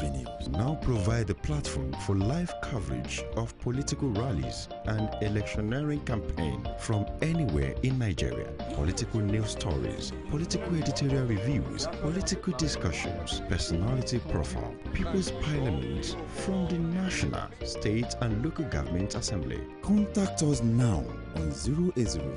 News now provide a platform for live coverage of political rallies and electioneering campaign from anywhere in Nigeria. Political news stories, political editorial reviews, political discussions, personality profile, People's Parliament from the National, State and Local Government Assembly. Contact us now on 0803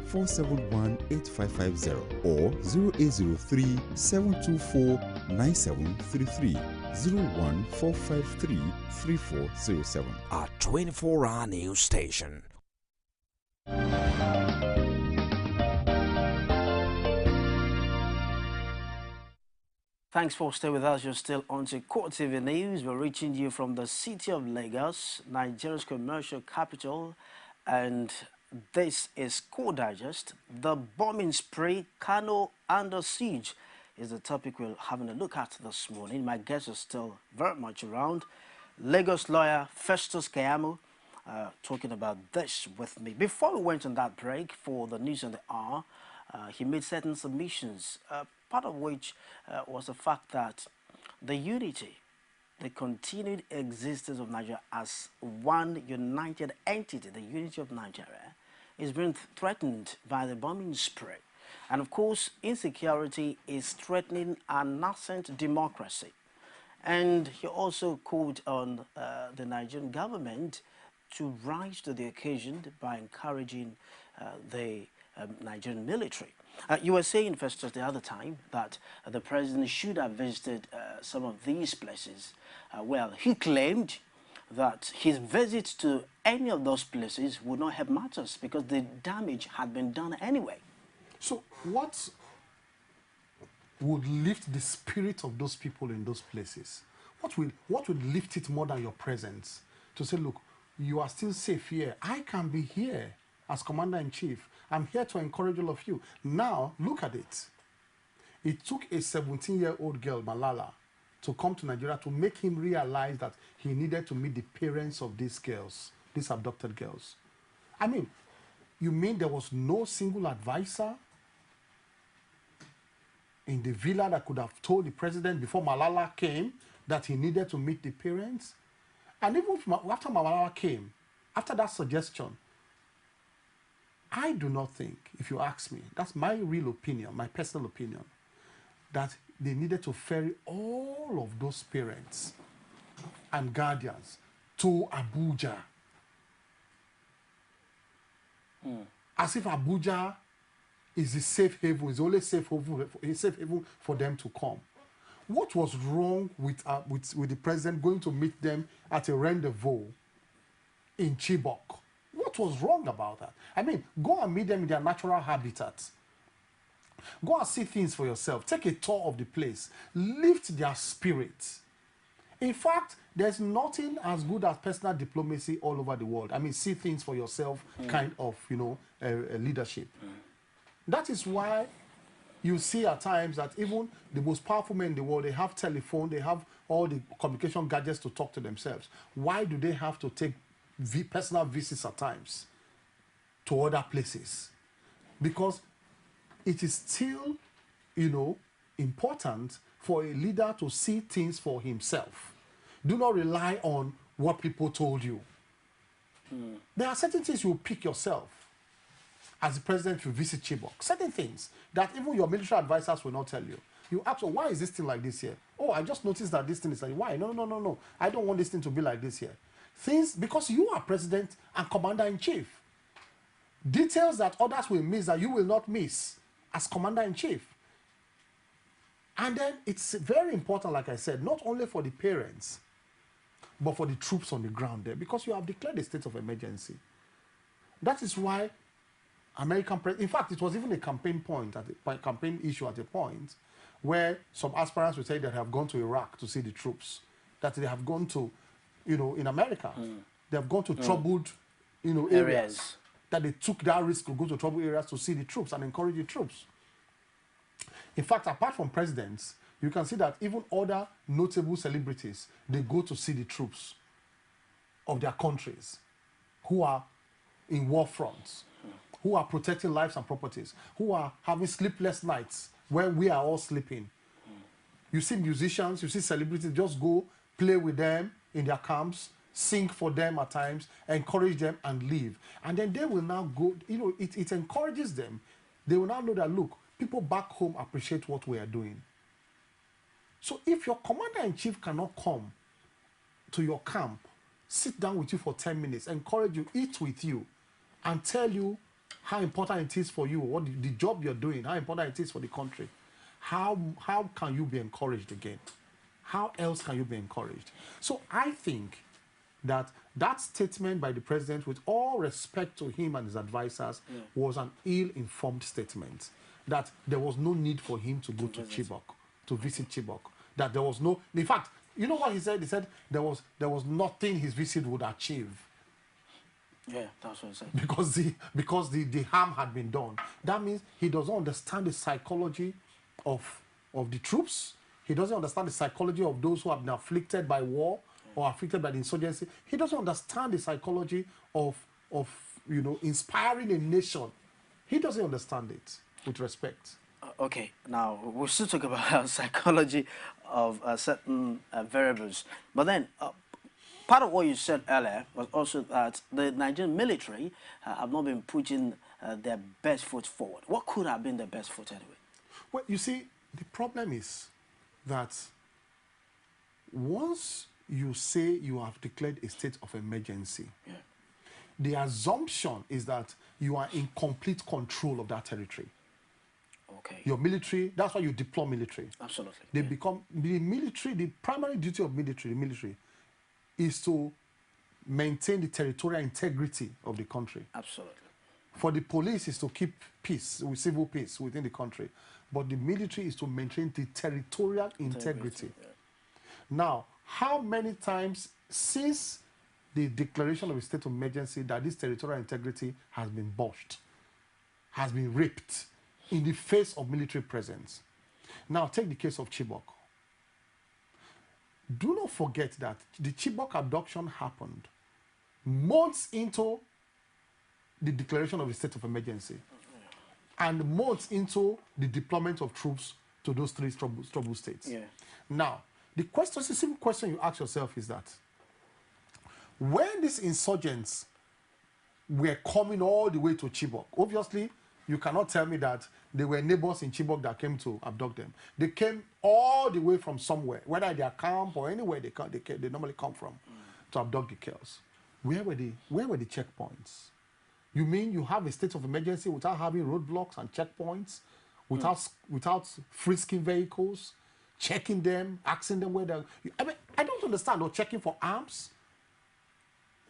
471 8550 or 0803 724 9733. 01453 3407. Our 24-hour news station. Thanks for staying with us. You're still on to Core TV News. We're reaching you from the city of Lagos, Nigeria's commercial capital, and this is Core Digest. The bombing spree, Kano under siege, is the topic we're having a look at this morning. My guests are still very much around. Lagos lawyer Festus Keyamo talking about this with me. Before we went on that break for the news on the hour, he made certain submissions, part of which was the fact that the unity, the continued existence of Nigeria as one united entity, the unity of Nigeria, is being threatened by the bombing spree. And of course, insecurity is threatening our nascent democracy. And he also called on the Nigerian government to rise to the occasion by encouraging the Nigerian military. You were saying, Festus, the other time that the president should have visited some of these places. Well, he claimed that his visit to any of those places would not help matters because the damage had been done anyway. So what would lift the spirit of those people in those places? What would lift it more than your presence? To say, look, you are still safe here. I can be here as Commander-in-Chief. I'm here to encourage all of you. Now, look at it. It took a 17-year-old girl, Malala, to come to Nigeria to make him realize that he needed to meet the parents of these girls, these abducted girls. I mean, you mean there was no single advisor in the villa that could have told the president before Malala came that he needed to meet the parents? And even after Malala came, after that suggestion, I do not think, if you ask me, that's my real opinion, my personal opinion, that they needed to ferry all of those parents and guardians to Abuja. As if Abuja is the safe haven, is the only safe haven for them to come. What was wrong with the president going to meet them at a rendezvous in Chibok? What was wrong about that? I mean, go and meet them in their natural habitat. Go and see things for yourself. Take a tour of the place. Lift their spirits. In fact, there's nothing as good as personal diplomacy all over the world. I mean, see things for yourself kind of, leadership. That is why you see at times that even the most powerful men in the world, they have telephone, they have all the communication gadgets to talk to themselves. Why do they have to take personal visits at times to other places? Because it is still, important for a leader to see things for himself. Do not rely on what people told you. There are certain things you will pick yourself as the president to visit Chibok. Certain things that even your military advisors will not tell you. You ask, why is this thing like this here? Oh, I just noticed that this thing is like, why? No. I don't want this thing to be like this here. Things, because you are president and commander-in-chief. Details that others will miss that you will not miss as commander-in-chief. And then it's very important, like I said, not only for the parents, but for the troops on the ground there, because you have declared a state of emergency. That is why in fact, it was even a campaign campaign issue at a point where some aspirants would say that they have gone to Iraq to see the troops, that they have gone to, in America, they have gone to troubled, areas, that they took that risk to go to troubled areas to see the troops and encourage the troops. In fact, apart from presidents, you can see that even other notable celebrities, they go to see the troops of their countries who are in war fronts, who are protecting lives and properties, who are having sleepless nights where we are all sleeping. You see musicians, you see celebrities, just go play with them in their camps, sing for them at times, encourage them and leave. And then they will now go, you know, it encourages them. They will now know that, look, people back home appreciate what we are doing. So if your commander-in-chief cannot come to your camp, sit down with you for 10 minutes, encourage you, eat with you, and tell you how important it is for you, what the job you're doing, how important it is for the country, how can you be encouraged again? How else can you be encouraged? So I think that that statement by the president, with all respect to him and his advisors, was an ill-informed statement. That there was no need for him to go to Chibok, to visit Chibok. That there was no, in fact, you know what he said? He said there was nothing his visit would achieve. Yeah, that's what he said. Because the harm had been done. That means he doesn't understand the psychology of the troops. He doesn't understand the psychology of those who have been afflicted by war or afflicted by the insurgency. He doesn't understand the psychology of you know, inspiring a nation. He doesn't understand it, with respect. Okay, now we'll still talk about psychology of certain variables. But then, part of what you said earlier was also that the Nigerian military have not been putting their best foot forward. What could have been their best foot anyway? Well, you see, the problem is that once you say you have declared a state of emergency, the assumption is that you are in complete control of that territory. Okay. Your military, that's why you deploy military. Absolutely. They become, the military, the primary duty of the military is to maintain the territorial integrity of the country. Absolutely. For the police is to keep peace, civil peace within the country. But the military is to maintain the territorial integrity. Yeah. Now, how many times since the declaration of a state of emergency that this territorial integrity has been botched, has been ripped in the face of military presence? Now, take the case of Chibok. Do not forget that the Chibok abduction happened months into the declaration of a state of emergency and months into the deployment of troops to those three troubled states. Yeah. Now, the simple question you ask yourself is that when these insurgents were coming all the way to Chibok, obviously, you cannot tell me that there were neighbors in Chibok that came to abduct them. They came all the way from somewhere, whether their camp or anywhere they normally come from, to abduct the girls. Where were the checkpoints? You mean you have a state of emergency without having roadblocks and checkpoints, without frisking vehicles, checking them, asking them where they're... I mean, I don't understand. Or checking for arms.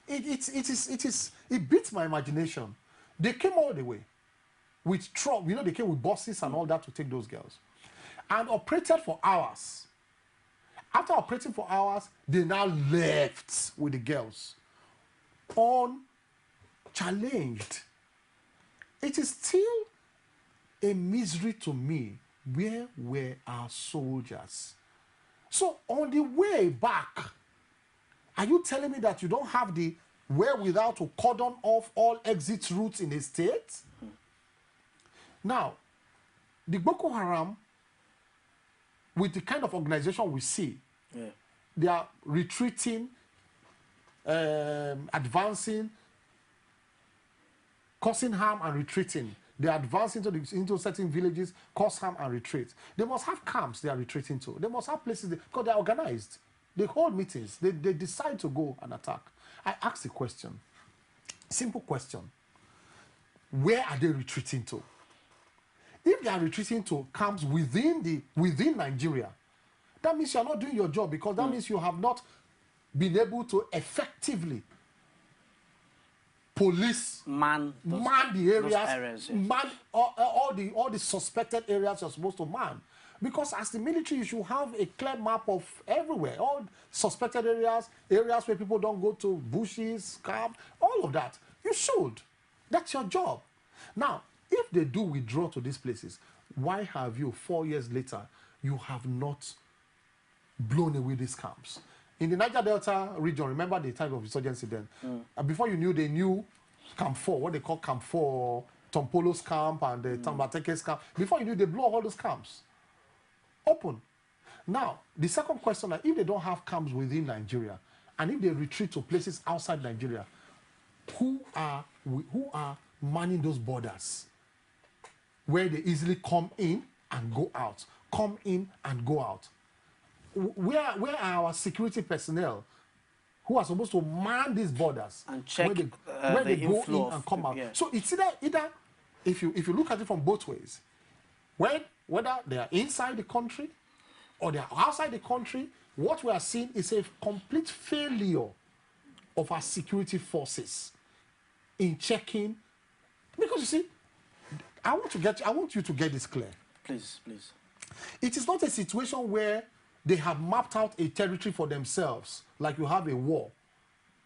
It beats my imagination. They came all the way with truck, you know, they came with buses and all that to take those girls, and operated for hours. After operating for hours, they now left with the girls unchallenged. It is still a misery to me. Where were our soldiers? So on the way back, are you telling me that you don't have the wherewithal to cordon off all exit routes in a state? Now, the Boko Haram, with the kind of organization we see, they are retreating, advancing, causing harm and retreating. They advance into certain villages, cause harm and retreat. They must have camps they are retreating to. They must have places, because they are organized. They hold meetings. They decide to go and attack. I ask the question, simple question, where are they retreating to? If they are retreating to camps within Nigeria, that means you are not doing your job, because that means you have not been able to effectively police, man the areas, man all the suspected areas you're supposed to man. Because as the military, you should have a clear map of everywhere, all suspected areas where people don't go to, bushes, camps, all of that. You should. That's your job. Now, if they do withdraw to these places, why have you, 4 years later, you have not blown away these camps? In the Niger Delta region, remember the time of insurgency then? Before you knew, they knew Camp 4, what they call Camp 4, Tompolo's camp and the Tambateke's camp. Before you knew, they blew all those camps open. Now, the second question, if they don't have camps within Nigeria, and if they retreat to places outside Nigeria, who are manning those borders where they easily come in and go out, come in and go out? Where are our security personnel who are supposed to man these borders and check where they go in and come out? Yeah. So it's either if you look at it from both ways, whether they are inside the country or they are outside the country, what we are seeing is a complete failure of our security forces in checking. Because you see, I want you to get this clear. Please, please. It is not a situation where they have mapped out a territory for themselves, like you have a war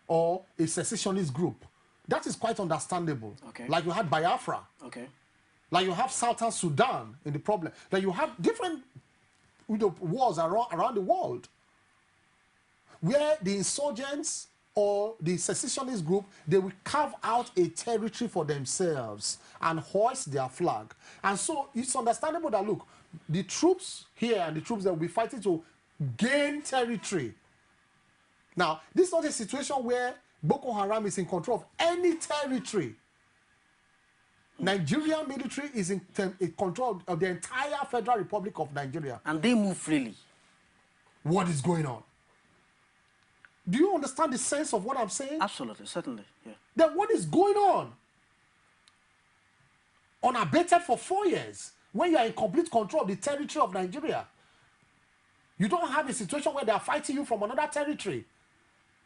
or a secessionist group. That is quite understandable. Okay. Like you had Biafra. Okay. Like you have Southern Sudan in the problem. Like you have different wars around the world where the insurgents or the secessionist group, they will carve out a territory for themselves and hoist their flag. And so it's understandable that, look, the troops here and the troops that will be fighting to gain territory. Now, this is not a situation where Boko Haram is in control of any territory. Nigerian military is in control of the entire Federal Republic of Nigeria. And they move freely. What is going on? Do you understand the sense of what I'm saying? Absolutely, certainly, yeah. Then what is going on? Unabated for 4 years, when you are in complete control of the territory of Nigeria. You don't have a situation where they are fighting you from another territory,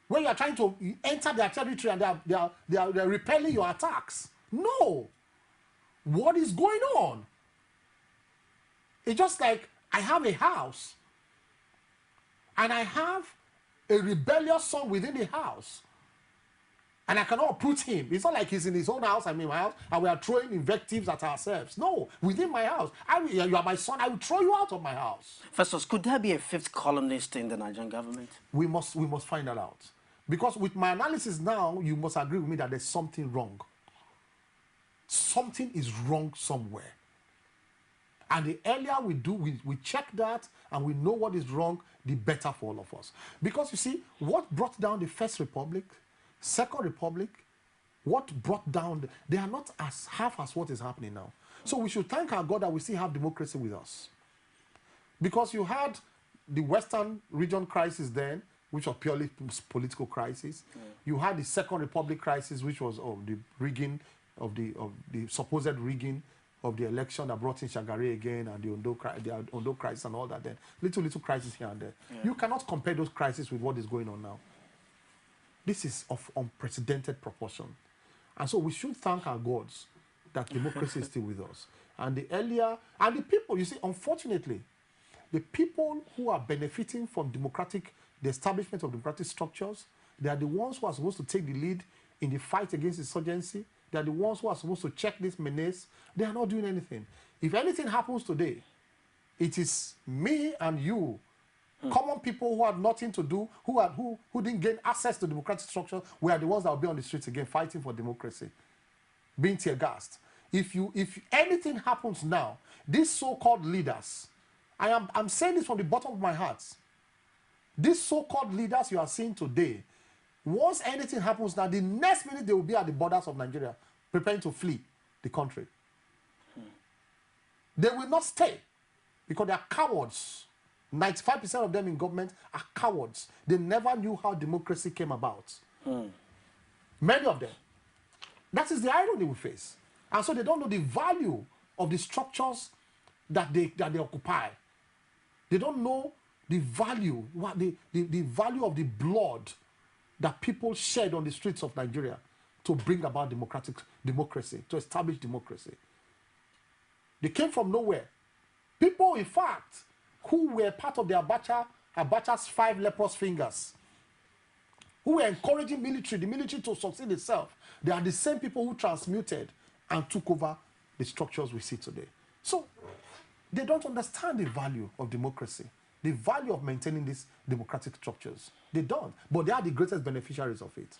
where you are trying to enter their territory and they are repelling your attacks. No. What is going on? It's just like I have a house and I have a rebellious son within the house, and I cannot uproot him. It's not like he's in his own house, I'm in my house, and we are throwing invectives at ourselves. No, within my house. You are my son, I will throw you out of my house. Festus, could there be a fifth columnist in the Nigerian government? We must find that out. Because with my analysis now, you must agree with me that there's something wrong. Something is wrong somewhere. And the earlier we check that and we know what is wrong, the better for all of us. Because you see, what brought down the First Republic, Second Republic, what brought down, they are not as half as what is happening now. So we should thank our God that we still have democracy with us. Because you had the Western region crisis then, which was purely political crisis. Yeah. You had the Second Republic crisis, which was the rigging of the supposed rigging of the election that brought in Shagari again, and the Ondo crisis and all that. Then little crisis here and there. Yeah. You cannot compare those crises with what is going on now. This is of unprecedented proportion, and so we should thank our gods that democracy is still with us. And the people, you see, unfortunately, the people who are benefiting from the establishment of democratic structures, they are the ones who are supposed to take the lead in the fight against insurgency. They are the ones who are supposed to check this menace. They are not doing anything. If anything happens today, it is me and you, common people who had nothing to do, who didn't gain access to democratic structure. We are the ones that will be on the streets again fighting for democracy, being tear gassed. If anything happens now, these so-called leaders, I'm saying this from the bottom of my heart. These so-called leaders you are seeing today, once anything happens now, the next minute they will be at the borders of Nigeria, preparing to flee the country. They will not stay because they are cowards. 95% of them in government are cowards. They never knew how democracy came about. Many of them. That is the irony we face. And so they don't know the value of the structures that they occupy. They don't know the value, the value of the blood that people shed on the streets of Nigeria to bring about democracy, to establish democracy. They came from nowhere. People, in fact, who were part of the Abacha's 5 leprous fingers, who were encouraging the military to succeed itself, they are the same people who transmuted and took over the structures we see today. So they don't understand the value of democracy, the value of maintaining these democratic structures. They don't, but they are the greatest beneficiaries of it.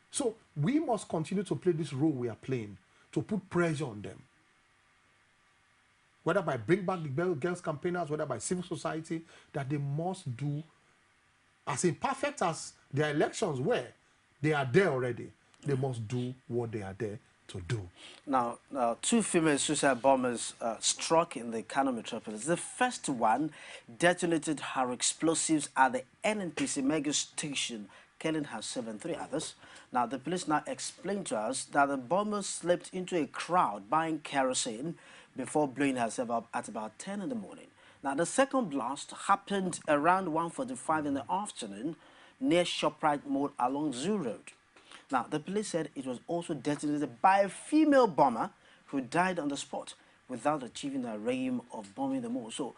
So we must continue to play this role we are playing, to put pressure on them. whether by Bring Back the Girls campaigners, whether by civil society, that they must do, as imperfect as their elections were, they are there already. They must do what they are there to do. Now, two female suicide bombers struck in the Kano metropolis. The first one detonated her explosives at the NNPC mega station, killing herself and 3 others. Now, the police now explained to us that the bomber slipped into a crowd buying kerosene before blowing herself up at about 10 in the morning. Now, the second blast happened around 1:45 in the afternoon near ShopRite Mall along Zoo Road. Now, the police said it was also detonated by a female bomber who died on the spot without achieving the aim of bombing the mall. So,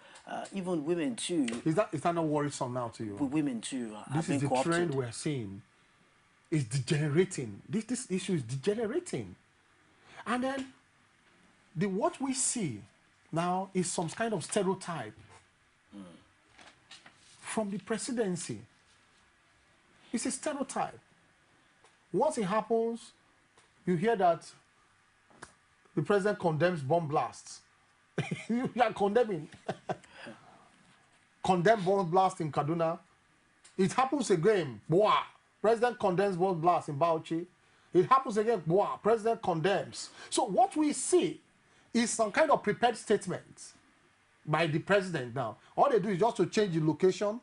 even women too... Is that not worrisome now to you? Women too This is the trend we're seeing. It's degenerating. This issue is degenerating. And then, what we see now is some kind of stereotype from the presidency. It's a stereotype. Once it happens, you hear that the president condemns bomb blasts. You are condemning. Condemn bomb blast in Kaduna. It happens again. Boah. President condemns bomb blast in Bauchi. It happens again. Boah. President condemns. So what we see is some kind of prepared statement by the president now. All they do is just to change the location,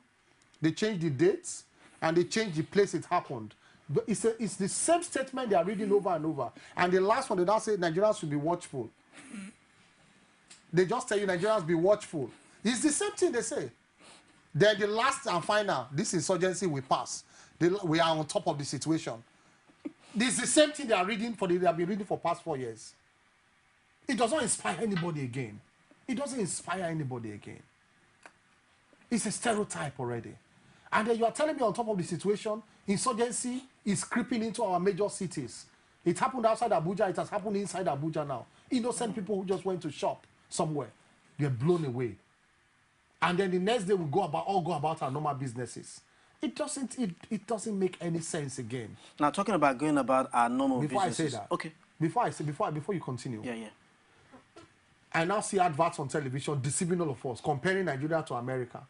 they change the dates, and they change the place it happened. But it's the same statement they are reading over and over. And the last one, they now say Nigerians should be watchful. They just tell you Nigerians be watchful. It's the same thing they say. Then the last and final, this insurgency will pass. We are on top of the situation. This is the same thing they are reading they have been reading for past 4 years. It does not inspire anybody again. It doesn't inspire anybody again. It's a stereotype already. And then you are telling me on top of the situation, insurgency is creeping into our major cities. It happened outside Abuja. It has happened inside Abuja now. Innocent people who just went to shop somewhere, they're blown away. And then the next day we all go about our normal businesses. It doesn't make any sense again. Now, talking about going about our normal businesses. Before I say that. Okay. Before you continue. Yeah. I now see adverts on television deceiving all of us, comparing Nigeria to America.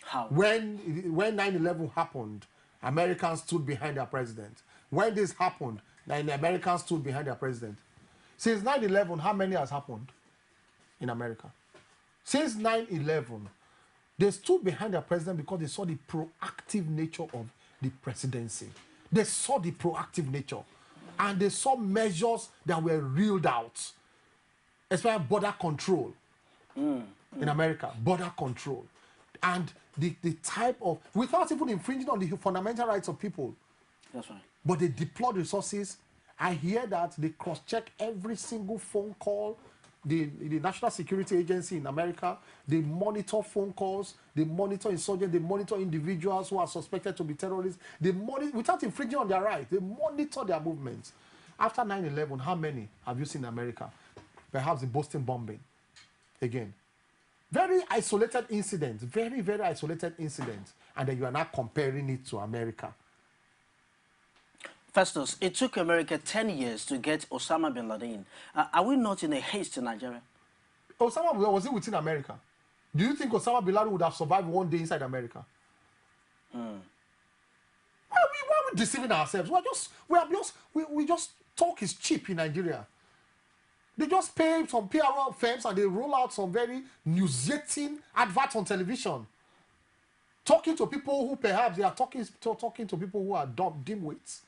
How? When 9/11 happened, Americans stood behind their president. When this happened, the Americans stood behind their president. Since 9/11, how many has happened in America? Since 9/11, they stood behind their president because they saw the proactive nature of the presidency. They saw the proactive nature. And they saw measures that were reeled out. Especially border control in America. Border control. And the type of, without even infringing on the fundamental rights of people. That's right. But they deployed resources. I hear that they cross-check every single phone call. The National Security Agency in America, they monitor phone calls, they monitor insurgents, they monitor individuals who are suspected to be terrorists. They monitor, without infringing on their rights, they monitor their movements. After 9/11, how many have you seen in America? Perhaps the Boston bombing. Again. Very isolated incidents, very, very isolated incidents. And then you are now comparing it to America. Festus, it took America 10 years to get Osama bin Laden. Are we not in a haste in Nigeria? Osama, was he within America? Do you think Osama bin Laden would have survived one day inside America? Why are we deceiving ourselves? We just talk is cheap in Nigeria. They just pay some PR firms and they roll out some very nauseating adverts on television. Talking to people who perhaps they are talking to people who are dumb, dimwits.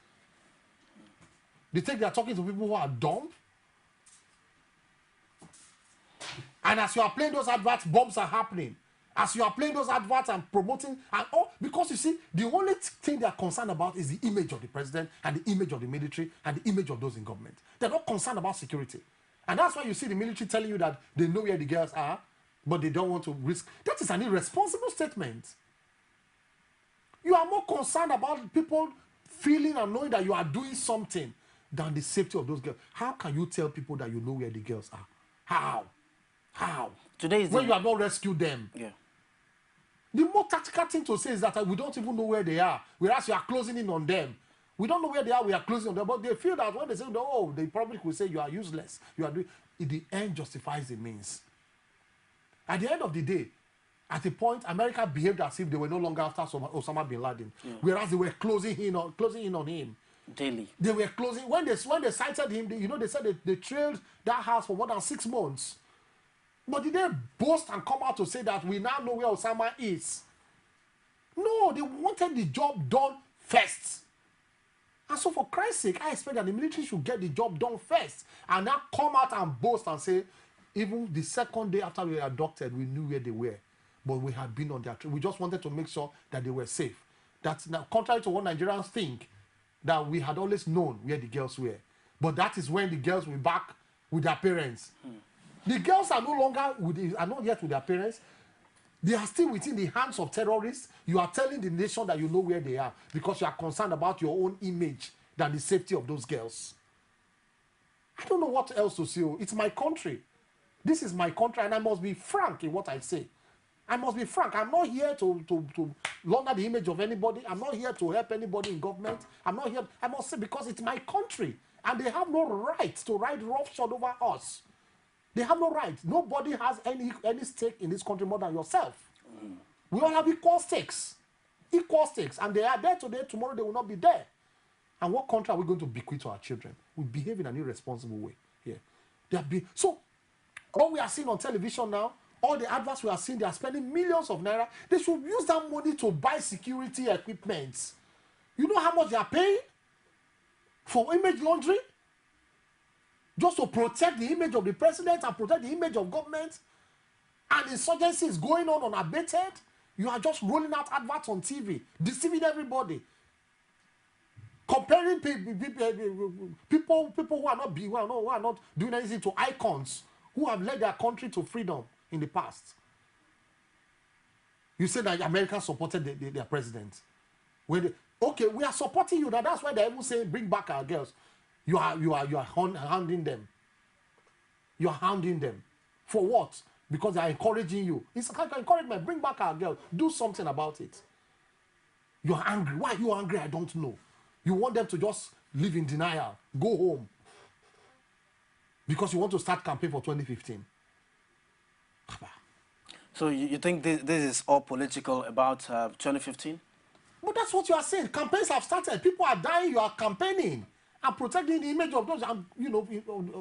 They think they are talking to people who are dumb. And as you are playing those adverts, bombs are happening. As you are playing those adverts and promoting, and all, because you see, the only thing they are concerned about is the image of the president and the image of the military and the image of those in government. They're not concerned about security. And that's why you see the military telling you that they know where the girls are, but they don't want to risk. That is an irresponsible statement. You are more concerned about people feeling and knowing that you are doing something than the safety of those girls. How can you tell people that you know where the girls are? How? Today is when you have not rescued them. Yeah. The more tactical thing to say is that we don't even know where they are, whereas you are closing in on them. We don't know where they are, we are closing on them, but they feel that when they say, oh, they probably could say you are useless. You are doing, the end justifies the means. At the end of the day, at a point, America behaved as if they were no longer after Osama bin Laden, whereas they were closing in on him. Daily. They were closing when they cited him. They said they trailed that house for more than 6 months. But did they boast and come out to say that we now know where Osama is? No, they wanted the job done first. And so, for Christ's sake, I expect that the military should get the job done first and now come out and boast and say, even the second day after we were abducted, we knew where they were. But we had been on their trip. We just wanted to make sure that they were safe. That's now contrary to what Nigerians think, that we had always known where the girls were. But that is when the girls were back with their parents. The girls are no longer are not yet with their parents. They are still within the hands of terrorists. You are telling the nation that you know where they are because you are concerned about your own image than the safety of those girls. I don't know what else to say. It's my country. This is my country, and I must be frank in what I say. I must be frank. I'm not here to launder the image of anybody. I'm not here to help anybody in government. I'm not here. I must say, because it's my country, and they have no right to ride roughshod over us. They have no right. Nobody has any stake in this country more than yourself. We all have equal stakes. Equal stakes. And they are there today, tomorrow they will not be there. And what country are we going to bequeath to our children? We behave in an irresponsible way here. So, all we are seeing on television now, all the adverts we are seeing, they are spending millions of naira. They should use that money to buy security equipment. You know how much they are paying for image laundering? Just to protect the image of the president and protect the image of government, and insurgency is going on unabated. You are just rolling out adverts on TV, deceiving everybody, comparing people who are not doing anything to icons who have led their country to freedom in the past. You say that America supported their president. Okay, we are supporting you. That's why they even say bring back our girls. You are hounding them. You are hounding them. For what? Because they are encouraging you. It's like encouragement. Bring back our girls. Do something about it. You are angry. Why are you angry? I don't know. You want them to just live in denial. Go home. Because you want to start campaign for 2015. So you think this is all political about 2015? But that's what you are saying. Campaigns have started. People are dying. You are campaigning and protecting the image of those,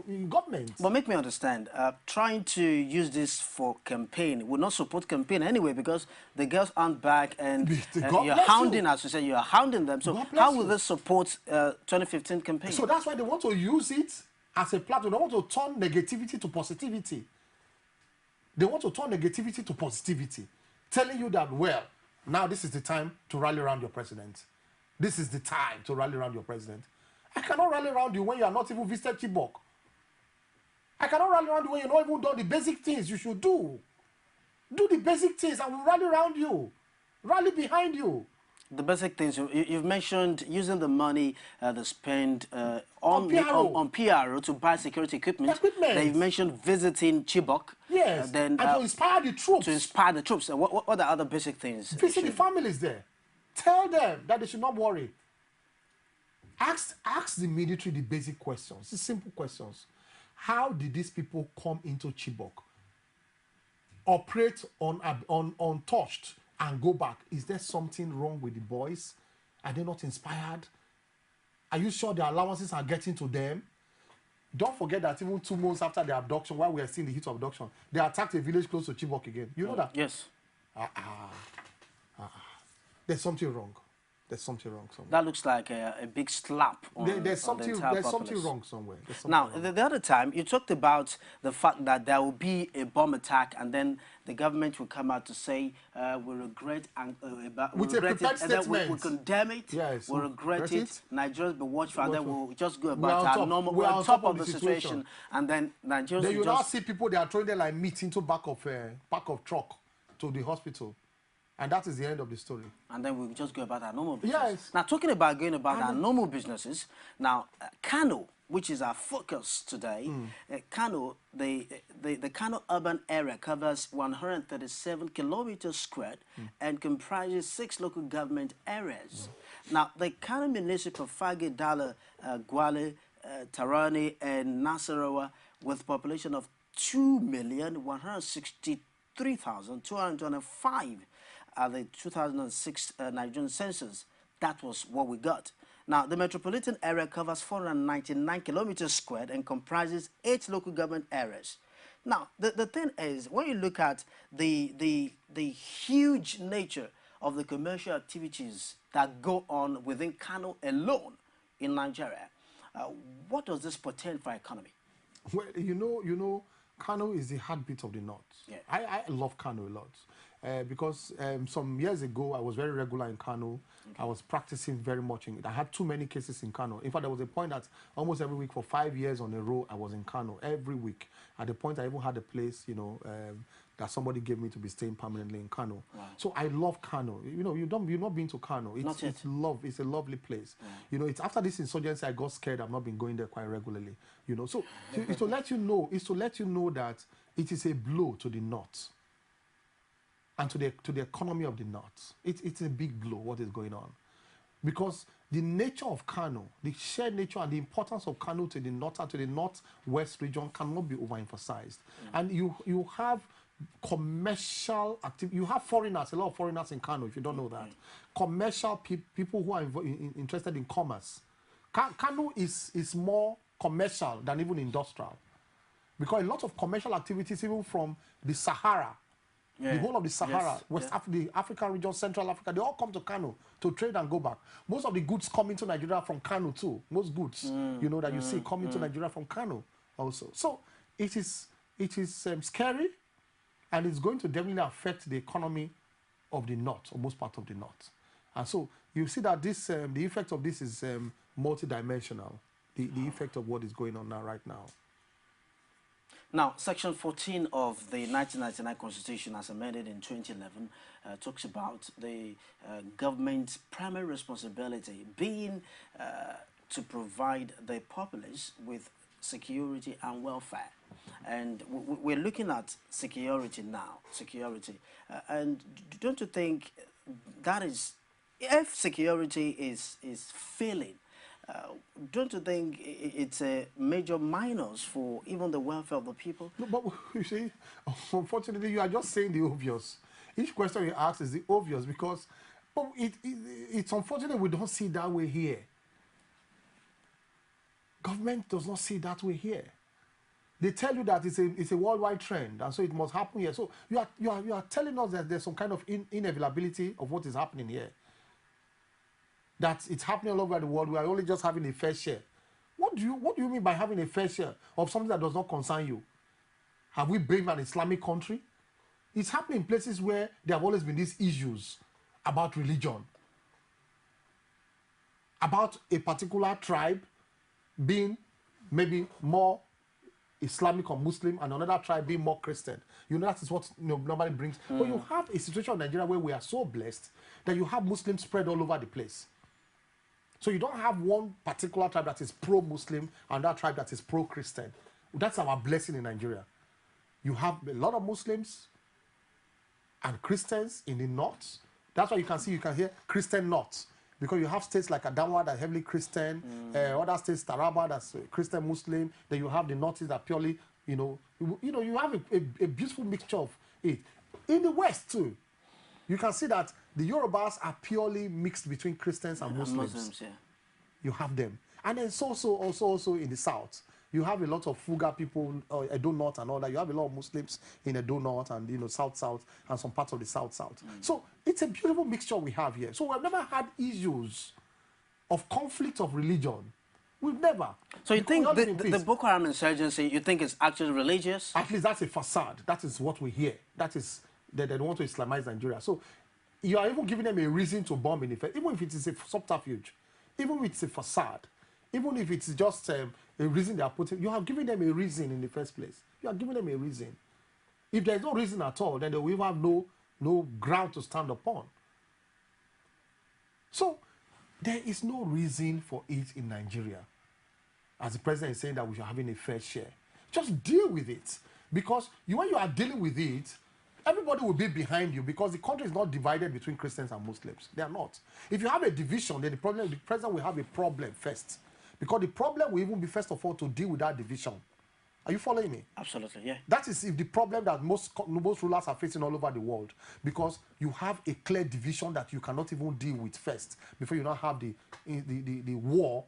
in government. But make me understand, trying to use this for campaign would not support campaign anyway, because the girls aren't back and you're hounding, as you said, you're hounding them. So how will this support 2015 campaign? So that's why they want to use it as a platform. They want to turn negativity to positivity. They want to turn negativity to positivity, telling you that, well, now this is the time to rally around your president. This is the time to rally around your president. I cannot rally around you when you are not even visited Chibok. I cannot rally around you when you're not even done the basic things you should do. Do the basic things and we'll rally around you. Rally behind you. The basic things, you've mentioned using the money they spend on PRO to buy security equipment. Then you've mentioned visiting Chibok. Yes, and to inspire the troops. To inspire the troops. What are the other basic things? Visit the families there. Tell them that they should not worry. Ask the military the basic questions, the simple questions. How did these people come into Chibok, operate untouched, and go back? Is there something wrong with the boys? Are they not inspired? Are you sure their allowances are getting to them? Don't forget that even 2 months after the abduction, while we are seeing the heat of abduction, they attacked a village close to Chibok again. You know that? Yes. There's something wrong. There's something wrong somewhere. That looks like a big slap on there's something, the entire there's populace. something wrong somewhere. Now, the other time, you talked about the fact that there will be a bomb attack and then the government will come out to say, we regret and we condemn it, yes, we regret it, Nigerians be watchful, and then we'll just go about our normal, we're on top of the situation. And then Nigerians then you will now see people, they are throwing them like meat into back of truck to the hospital. And that is the end of the story. And then we'll just go about our normal business. Yes. Now, talking about going about our normal businesses, now, Kano, which is our focus today, Kano, the Kano urban area covers 137 kilometers squared and comprises 6 local government areas. Now, the Kano municipal Fage, Dala, Gwale, Tarani, and Nasarawa, with a population of 2,162,000 3,225 at the 2006 Nigerian census. That was what we got. Now, the metropolitan area covers 499 kilometers squared and comprises 8 local government areas. Now, the thing is, when you look at the huge nature of the commercial activities that go on within Kano alone in Nigeria, what does this portend for economy? Well, you know, Kano is the heartbeat of the north. Yeah. I love Kano a lot because some years ago I was very regular in Kano. Okay. I was practicing very much in it. I had too many cases in Kano. In fact, there was a point that almost every week for 5 years on a row I was in Kano every week. At the point I even had a place, you know, that somebody gave me to be staying permanently in Kano. Wow. So I love Kano. You know, you've not been to Kano. It's a lovely place. Yeah. You know, it's after this insurgency I got scared. I've not been going there quite regularly. You know, so it's to let you know that it is a blow to the north and to the economy of the north. It's a big blow what is going on, because the nature of Kano, the shared nature and the importance of Kano to the north and to the northwest region cannot be overemphasized. And you have commercial activity. You have foreigners, a lot of foreigners in Kano, if you don't know that. Commercial people who are interested in commerce. Kano is more commercial than even industrial, because a lot of commercial activities, even from the Sahara, the whole of the Sahara, the African region, Central Africa, they all come to Kano to trade and go back. Most of the goods come into Nigeria from Kano too. Most goods, you know, that you see come into Nigeria from Kano also. So it is scary, and it's going to definitely affect the economy of the north, or most part of the north. And so you see that this the effect of this is multidimensional. The effect of what is going on right now. Now, Section 14 of the 1999 Constitution, as amended in 2011, talks about the government's primary responsibility being to provide the populace with security and welfare. And we're looking at security now, and don't you think that is, if security is failing, don't you think it's a major minus for even the welfare of the people? No, but you see, unfortunately, you are just saying the obvious. Each question you ask is the obvious, because it's unfortunate we don't see it that way here. Government does not see it that way here. They tell you that it's a worldwide trend, and so it must happen here. So you are telling us that there's some kind of inevitability of what is happening here. That it's happening all over the world. We are only just having a fair share. What do you mean by having a fair share of something that does not concern you? Have we been an Islamic country? It's happening in places where there have always been these issues about religion, about a particular tribe being maybe more Islamic or Muslim, and another tribe being more Christian. You know, that is what normally brings. But you have a situation in Nigeria where we are so blessed that you have Muslims spread all over the place. So you don't have one particular tribe that is pro-Muslim and that tribe that is pro-Christian. That's our blessing in Nigeria. You have a lot of Muslims and Christians in the north. That's why you can hear Christian north. Because you have states like Adamawa that are heavily Christian, other states, Taraba, that's Christian Muslim. Then you have the northeast that purely, you have a beautiful mixture of it. In the west too, you can see that the Yorubas are purely mixed between Christians and Muslims. You have them. And then it's also in the south. You have a lot of Fuga people, Edo North and all that. You have a lot of Muslims in Edo North and, South, and some parts of the South. So it's a beautiful mixture we have here. So we've never had issues of conflict of religion. We've never. So you think the Boko Haram insurgency, you think it's actually religious? At least that's a facade. That is what we hear. That is, they don't want to Islamize Nigeria. So you are even giving them a reason to bomb in effect, even if it is a subterfuge, even if it's a facade, even if it's just a reason they are putting, you have given them a reason in the first place. You are giving them a reason. If there's no reason at all, then they will have no ground to stand upon. So there is no reason for it in Nigeria. As the president is saying that we are having a fair share. Just deal with it. Because when you are dealing with it, everybody will be behind you, because the country is not divided between Christians and Muslims. They are not. If you have a division, then the president will have a problem first. Because the problem will even be, first of all, to deal with that division. Are you following me? Absolutely, yeah. That is if the problem that most rulers are facing all over the world, because you have a clear division that you cannot even deal with first before you now have the war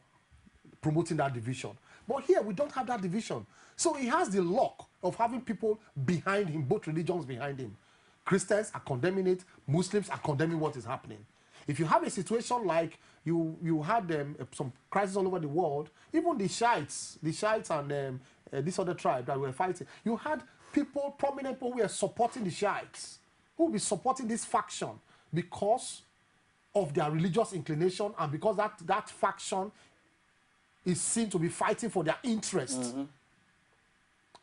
promoting that division. But here we don't have that division. So he has the luck of having people behind him, both religions behind him. Christians are condemning it, Muslims are condemning what is happening. If you have a situation like you had some crisis all over the world, even the Shiites and this other tribe that were fighting, you had people, prominent people who were supporting the Shiites, who will be supporting this faction because of their religious inclination and because that faction is seen to be fighting for their interest.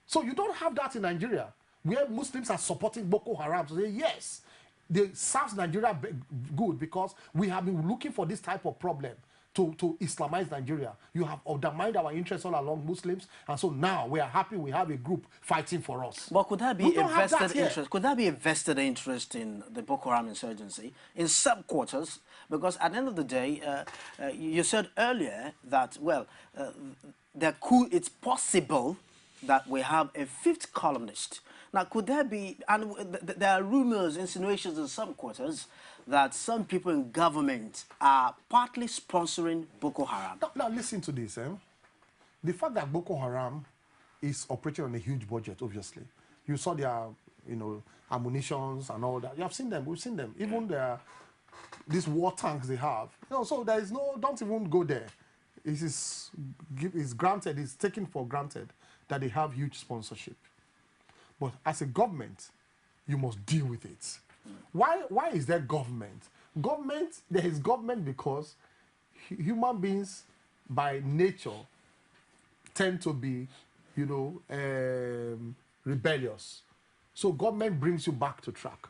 So you don't have that in Nigeria, where Muslims are supporting Boko Haram to say, yes, they serve Nigeria good because we have been looking for this type of problem to Islamize Nigeria. You have undermined our interests all along, Muslims, and so now we are happy we have a group fighting for us. But could that be a vested interest? Could that be a vested interest in the Boko Haram insurgency in subquarters? Because at the end of the day, you said earlier that, well, it's possible that we have a fifth columnist. Now, could there be, and there are rumors, insinuations in some quarters that some people in government are partly sponsoring Boko Haram. Now listen to this. The fact that Boko Haram is operating on a huge budget, obviously. You saw their, ammunitions and all that. You have seen them. We've seen them. Even these war tanks they have. So there is no, don't even go there. It's granted, it's taken for granted that they have huge sponsorship. But as a government, you must deal with it. Why is there government? There is government because human beings by nature tend to be, rebellious. So government brings you back to track.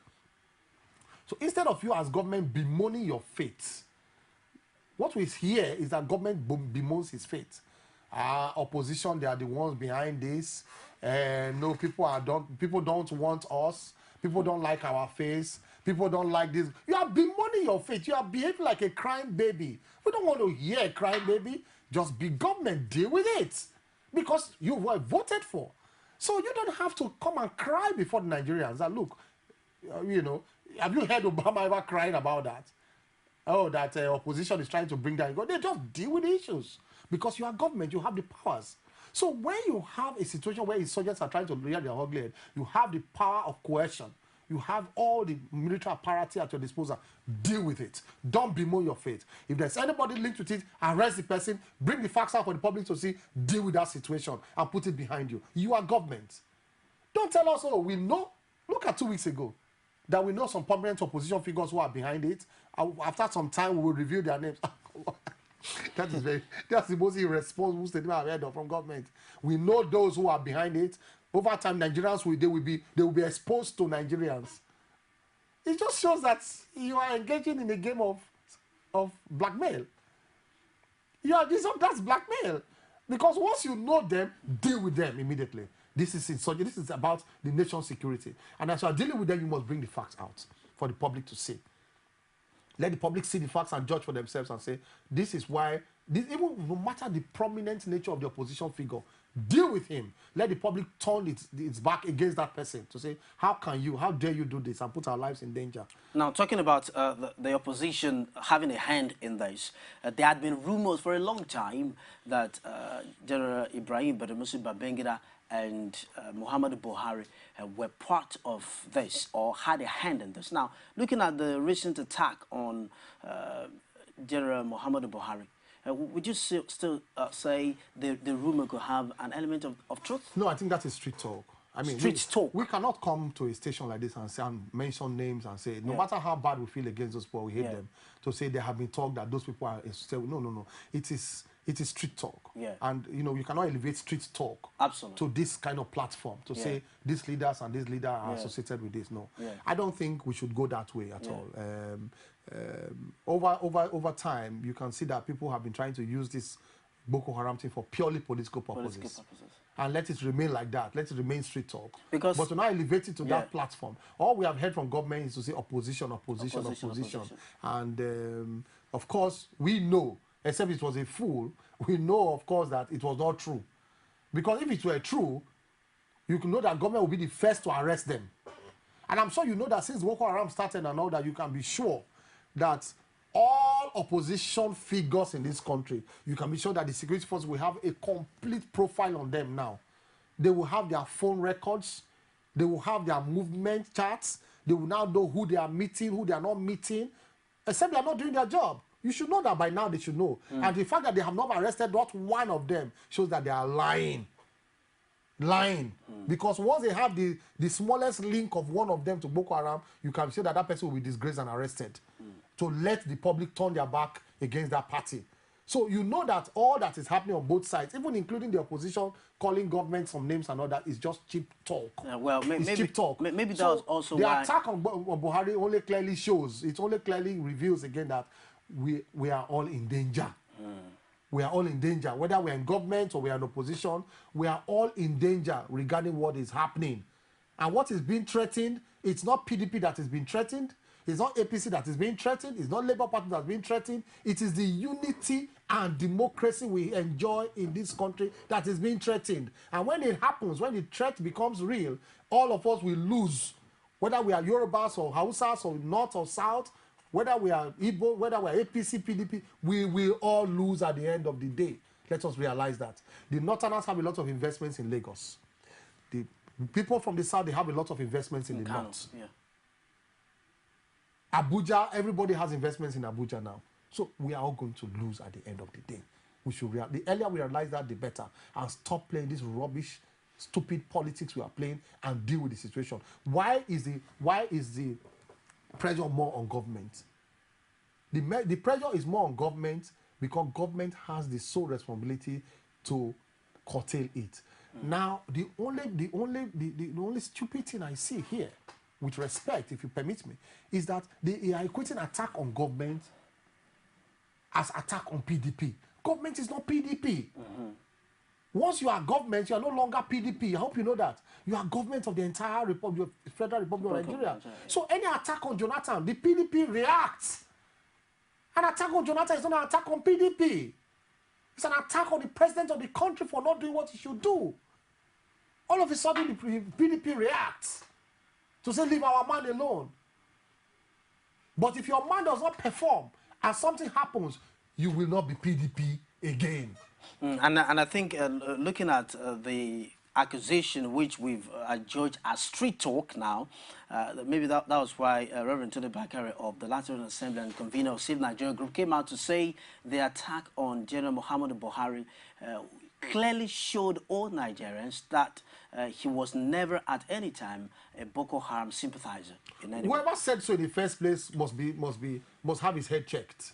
So instead of you as government bemoaning your fate, what we hear is that government bemoans his fate. Opposition, they are the ones behind this. No, people don't want us. People don't like our face. People don't like this. You are bemoaning your fate. You are behaving like a crying baby. We don't want to hear a crying baby. Just be government. Deal with it. Because you were voted for. So you don't have to come and cry before the Nigerians. That look, have you heard Obama ever crying about that? Oh, that opposition is trying to bring down. They just deal with the issues. Because you are government, you have the powers. So when you have a situation where insurgents are trying to rear their ugly head, you have the power of coercion. You have all the military apparatus at your disposal. Deal with it. Don't bemoan your fate. If there's anybody linked with it, arrest the person, bring the facts out for the public to see, deal with that situation and put it behind you. You are government. Don't tell us, oh, we know. Look at 2 weeks ago that we know some prominent opposition figures who are behind it. After some time, we will reveal their names. That's the most irresponsible statement I've heard of from government. We know those who are behind it. Over time, Nigerians will be exposed to Nigerians. It just shows that you are engaging in a game of blackmail. That's blackmail. Because once you know them, deal with them immediately. This is about the nation's security. And as you are dealing with them, you must bring the facts out for the public to see. Let the public see the facts and judge for themselves and say, this is why, even no matter the prominent nature of the opposition figure, deal with him. Let the public turn its back against that person to say, how dare you do this and put our lives in danger? Now, talking about the opposition having a hand in this, there had been rumors for a long time that General Ibrahim Badamasi Babangida and Muhammadu Buhari were part of this or had a hand in this. Now, looking at the recent attack on General Muhammadu Buhari, would you still say the rumor could have an element of truth? No, I think that is street talk. I mean, talk. We cannot come to a station like this and mention names and say, no matter how bad we feel against those people, we hate them, to say they have been talked that those people are still. No. It is street talk. Yeah. And, you cannot elevate street talk to this kind of platform to say these leaders and this leader are associated with this. No. Yeah. I don't think we should go that way at all. Over time, you can see that people have been trying to use this Boko Haram thing for purely political purposes. And let it remain like that. Let it remain street talk. But to now elevate it to that platform, all we have heard from government is to say opposition. And, of course, we know, except it was a fool, we know, of course, that it was not true. Because if it were true, you can know that government will be the first to arrest them. And I'm sure you know that since Boko Haram started and all that, you can be sure that all opposition figures in this country, you can be sure that the security force will have a complete profile on them now. They will have their phone records. They will have their movement charts. They will now know who they are meeting, who they are not meeting, except they are not doing their job. You should know that by now. They should know. And the fact that they have not arrested not one of them shows that they are lying. Because once they have the smallest link of one of them to Boko Haram, you can see that that person will be disgraced and arrested to let the public turn their back against that party. So you know that all that is happening on both sides, even including the opposition calling government some names and all that, is just cheap talk. Well, maybe cheap talk. Maybe that was also the why attack on Buhari only clearly shows, it only clearly reveals again that we are all in danger. We are all in danger. Whether we're in government or we are in opposition, we are all in danger regarding what is happening. And what is being threatened, it's not PDP that is being threatened. It's not APC that is being threatened. It's not Labour Party that is being threatened. It is the unity and democracy we enjoy in this country that is being threatened. And when it happens, when the threat becomes real, all of us will lose. Whether we are Yorubas or Hausas or North or South, whether we are Igbo, whether we are APC, PDP, we will all lose at the end of the day. Let us realize that. The Northerners have a lot of investments in Lagos. The people from the South, they have a lot of investments in the Kano, North. yeah. Abuja, everybody has investments in Abuja now. So we are all going to lose at the end of the day. We should the earlier we realize that, the better. And stop playing this rubbish, stupid politics we are playing and deal with the situation. Why is the pressure more on government? The pressure is more on government because government has the sole responsibility to curtail it. Now, the only stupid thing I see here, with respect, if you permit me, is that they are equating attack on government as attack on PDP. Government is not PDP. Once you are government, you are no longer PDP. I hope you know that. You are government of the entire Republic, Federal Republic of Nigeria. So any attack on Jonathan, the PDP reacts. An attack on Jonathan is not an attack on PDP. It's an attack on the president of the country for not doing what he should do. All of a sudden, the PDP reacts to say, leave our man alone. But if your man does not perform and something happens, you will not be PDP again. And I think looking at the accusation which we've judged as street talk now, maybe that was why Reverend Tony Bakare of the Lateran Assembly and convener of Save Nigeria Group came out to say the attack on General Muhammadu Buhari clearly showed all Nigerians that he was never at any time a Boko Haram sympathizer. Whoever said so in the first place must have his head checked.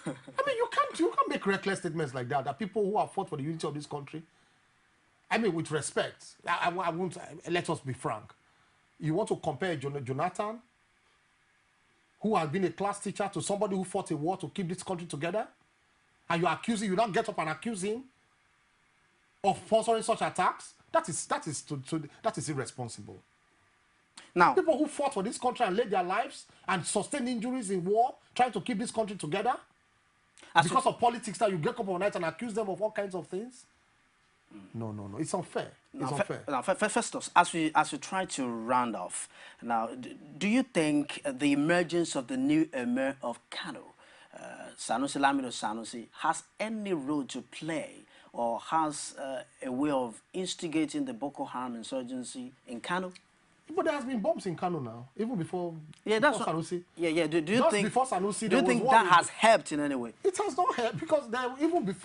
I mean, you can't make reckless statements like that. That people who have fought for the unity of this country. I mean, with respect, I won't. Let us be frank. You want to compare Jonathan, who has been a class teacher, to somebody who fought a war to keep this country together, and you accuse him, you don't get up and accuse him of sponsoring such attacks? That is irresponsible. Now, people who fought for this country and laid their lives and sustained injuries in war, trying to keep this country together, because of politics, that you get up all night and accuse them of all kinds of things. No. It's unfair. It's unfair. Now, Festus, as we try to round off, now, do you think the emergence of the new Emir of Kano, Sanusi Lamido Sanusi, has any role to play or has a way of instigating the Boko Haram insurgency in Kano? But there has been bombs in Kano now, even before, Sanusi. Yeah. Do you think before Sanusi, do you think that has helped in any way? It has not helped because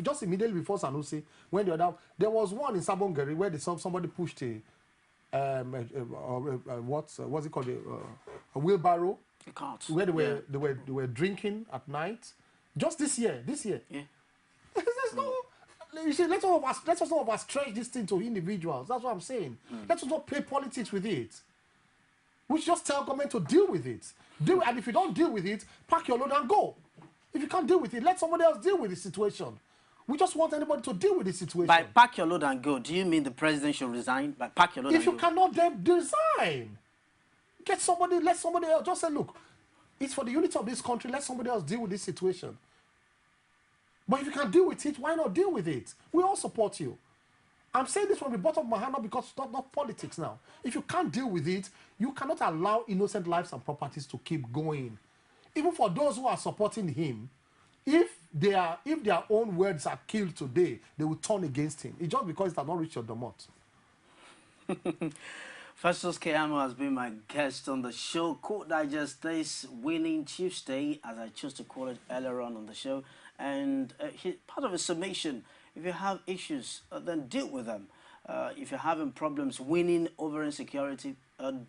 just immediately before Sanusi, when there was one in Sabongeri where somebody pushed what's it called, a wheelbarrow, A cart. where they were drinking at night. Just this year. Yeah. There's no. You see, let us not overstretch this thing to individuals. That's what I'm saying. Let us not play politics with it. We should just tell government to deal with it. And if you don't deal with it, pack your load and go. If you can't deal with it, let somebody else deal with the situation. We just want anybody to deal with the situation. By pack your load and go, do you mean the president should resign? By pack your load and go? If you cannot, then resign. Let somebody else. Just say, look, it's for the unity of this country. Let somebody else deal with this situation. But if you can deal with it, why not deal with it? We all support you. I'm saying this from the bottom of my heart, not because it's not politics now. If you can't deal with it, you cannot allow innocent lives and properties to keep going. Even for those who are supporting him, if their own words are killed today, they will turn against him. It's just because it has not reached your domot. Festus Keyamo has been my guest on the show. Court Digest this Winning Tuesday, as I chose to call it earlier on the show. And part of a summation, if you have issues, then deal with them. If you're having problems winning over insecurity,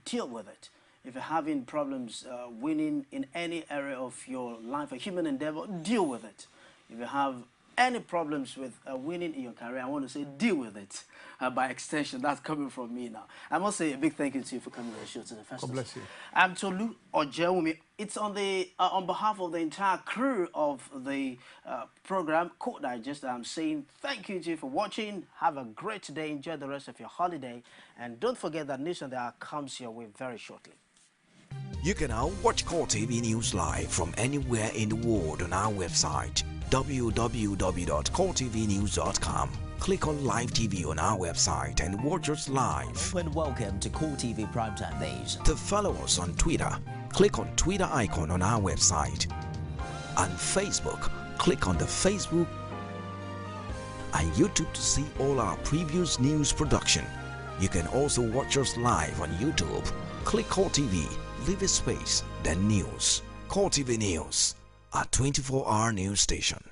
deal with it. If you're having problems winning in any area of your life, a human endeavor, deal with it. If you have any problems with winning in your career, I want to say deal with it. By extension, that's coming from me now. I must say a big thank you to you for coming to the show today. God bless you. I'm Tolu Ojewumi. It's on the on behalf of the entire crew of the program Court Digest. I'm saying thank you to you for watching. Have a great day. Enjoy the rest of your holiday, and don't forget that News on the Hour comes your way very shortly. You can now watch Core TV News live from anywhere in the world on our website www.coretvnews.com. Click on Live TV on our website and watch us live. And welcome to Core TV Primetime Days. To follow us on Twitter, click on Twitter icon on our website. On Facebook, click on the Facebook and YouTube to see all our previous news production. You can also watch us live on YouTube. Click Core TV, leave a space, then News. Core TV News, a 24-hour news station.